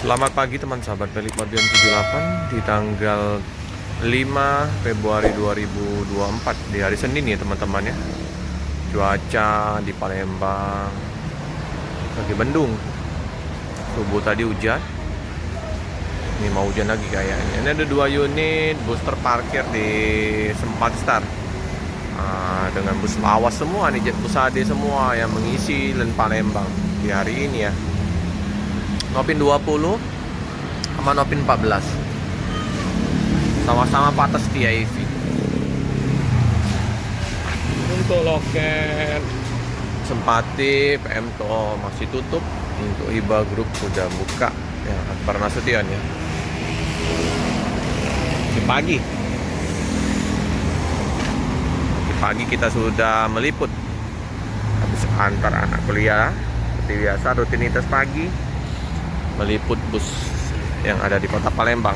Selamat pagi teman sahabat Pelik Morbion 78 di tanggal 5 Februari 2024 di hari Senin ya teman-teman ya. Cuaca di Palembang lagi mendung. Subuh tadi hujan. Ini mau hujan lagi kayaknya. Ini ada 2 unit booster parkir di Sempat Star. Dengan bus lawas semua nih, jet bus AD semua yang mengisi dan Palembang di hari ini ya. Nopin 20 sama Nopin 14 sama-sama patas TIV. Untuk loket Sempati PMTO masih tutup. Untuk Hiba Group sudah buka ya, Akbar Nasution ya. Pagi kita sudah meliput habis antar anak kuliah seperti biasa, rutinitas pagi meliput bus yang ada di kota Palembang.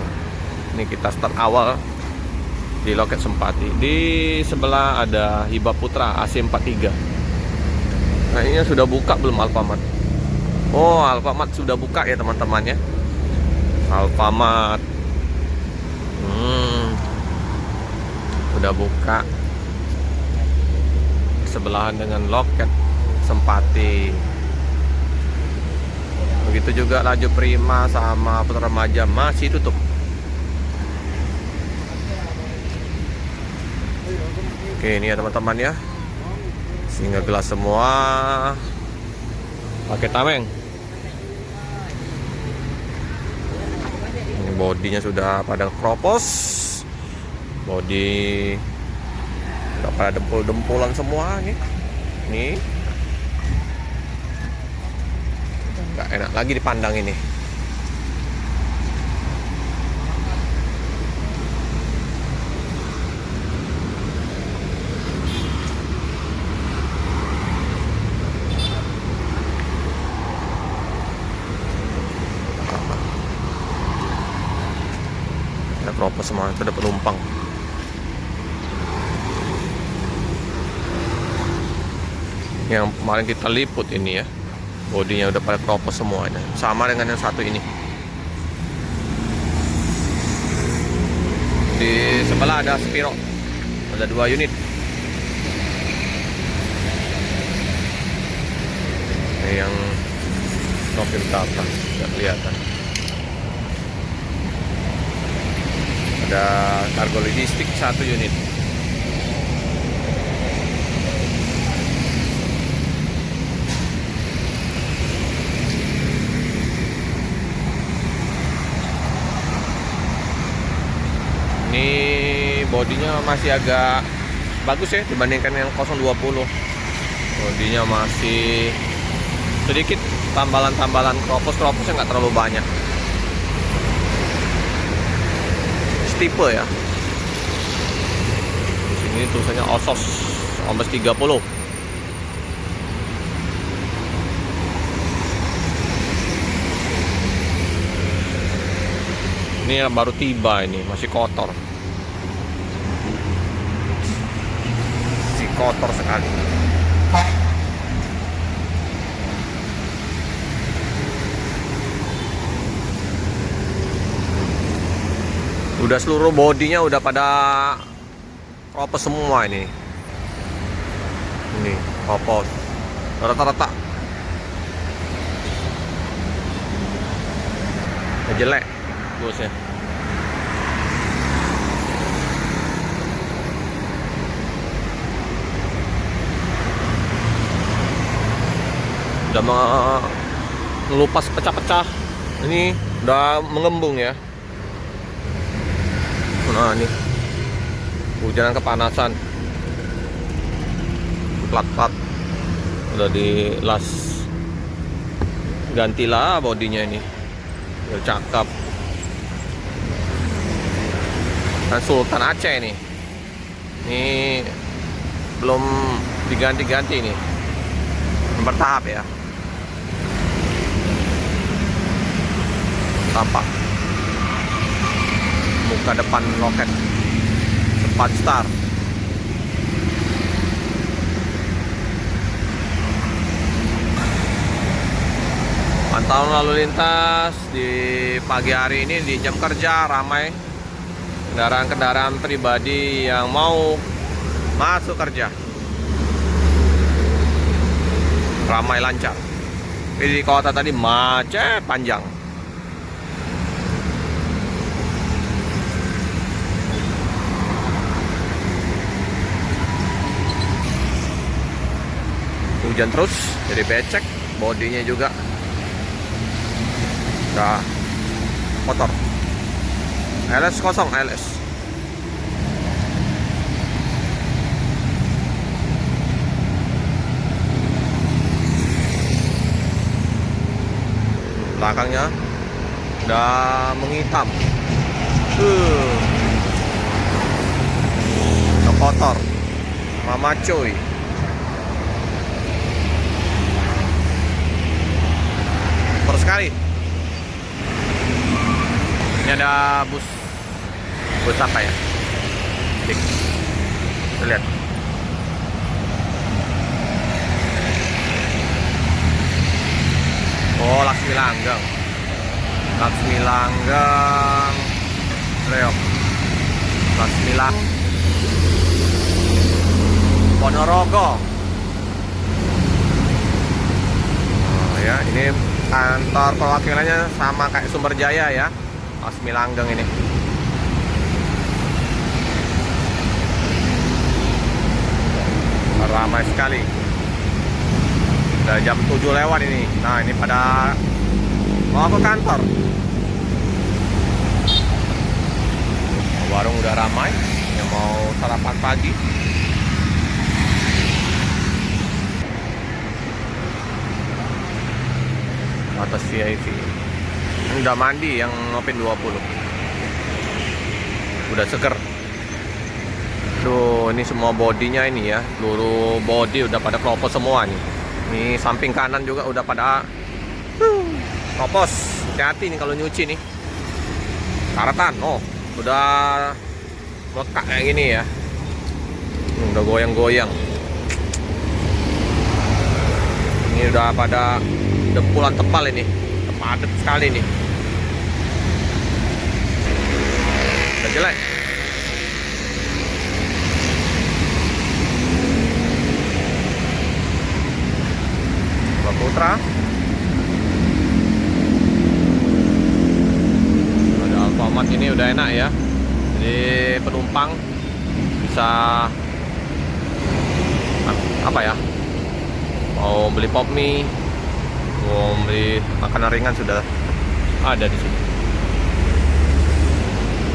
Ini kita start awal di loket Sempati. Di sebelah ada Hiba Putra AC43. Nah, ini sudah buka belum Alfamart? Oh, Alfamart sudah buka ya teman-teman ya. Alfamart sudah buka sebelahan dengan loket Sempati. Begitu juga Laju Prima sama Putra Remaja masih tutup. Oke, ini ya teman-teman ya. Singa gelas semua pakai tameng. Ini bodinya sudah pada kropos. Bodi udah pada dempul-dempulan semua nih. Nih. Nggak enak lagi dipandang ini. Ada propos semua, ada penumpang. Yang kemarin kita liput ini ya, bodinya udah pada propos semuanya, sama dengan yang satu ini. Di sebelah ada Spiro, ada 2 unit. Ini yang Nopin belakang nggak kelihatan. Ada kargo logistik 1 unit. Ini bodinya masih agak bagus ya dibandingkan yang 020. Bodinya masih sedikit tambalan-tambalan kropos-kroposnya nggak terlalu banyak. Tipe ya. Di sini tulisannya Osos Ombes 30. Ini yang baru tiba, ini masih kotor. Masih kotor sekali. Udah seluruh bodinya udah pada kropos semua ini. Ini kropos. Rata-rata. Jelek busnya. Udah ngelupas pecah-pecah. Ini udah mengembung ya. Nah, ini hujanan kepanasan. Plat-plat udah dilas, gantilah bodinya ini. Udah cakep. Dan Sultan Aceh ini belum diganti-ganti ini, bertahap ya. Tampak muka depan loket Sempat Star. pantauan lalu lintas di pagi hari ini di jam kerja ramai kendaraan-kendaraan pribadi yang mau masuk kerja, ramai lancar. Tapi di kota tadi macet panjang. Hujan terus jadi becek, bodinya juga udah kotor. LS kosong, LS. Belakangnya udah menghitam, udah kotor, mama cuy. Terus sekali. Ini ada bus apa ya? Kita lihat. Oh, Laksmi Langgeng. Laksmi Langgeng. Reok. Laksmi Langgeng. Ponorogo. Oh ya, ini kantor perwakilannya sama kayak Sumberjaya ya. Laksmi Langgeng ini. Ramai sekali. Udah jam 7 lewat ini. Nah, ini pada mau ke kantor. Warung udah ramai yang mau sarapan pagi. Atas VIP. Ini udah mandi yang Nopin 20. Udah seger. Tuh, ini semua bodinya ini ya. Seluruh body udah pada keropos semua nih. Ini samping kanan juga udah pada keropos. Hati-hati nih kalau nyuci nih. Karatan, oh, udah melekat kayak gini ya. Udah goyang-goyang. Ini udah pada dempulan tebal ini. Padat sekali nih. Udah jelek. Putra. Ada Alfamart ini udah enak ya. Jadi penumpang bisa apa ya? Mau beli pop mie, mau beli makanan ringan sudah ada di sini.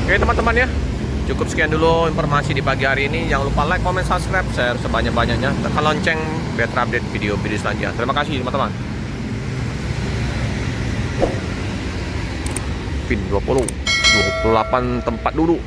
Oke teman-teman ya. Cukup sekian dulu informasi di pagi hari ini. Jangan lupa like, comment, subscribe, share sebanyak-banyaknya. Tekan lonceng biar terupdate video-video selanjutnya. Terima kasih teman-teman. Pin 20, 28 tempat duduk.